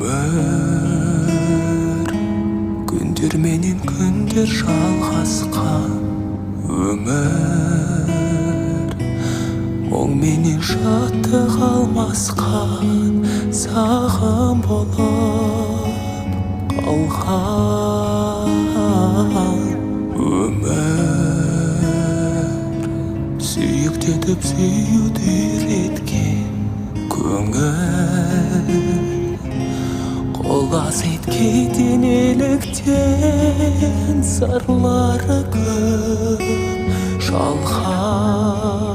Ömür gündür menin gündür жалғасқан Ömür Оң менен шаттық алмасқан сағым болып қалған Ömür сүйіктетіп сүюді үйреткен көңіл Қолас еткейден еліктен сырлары көп жалған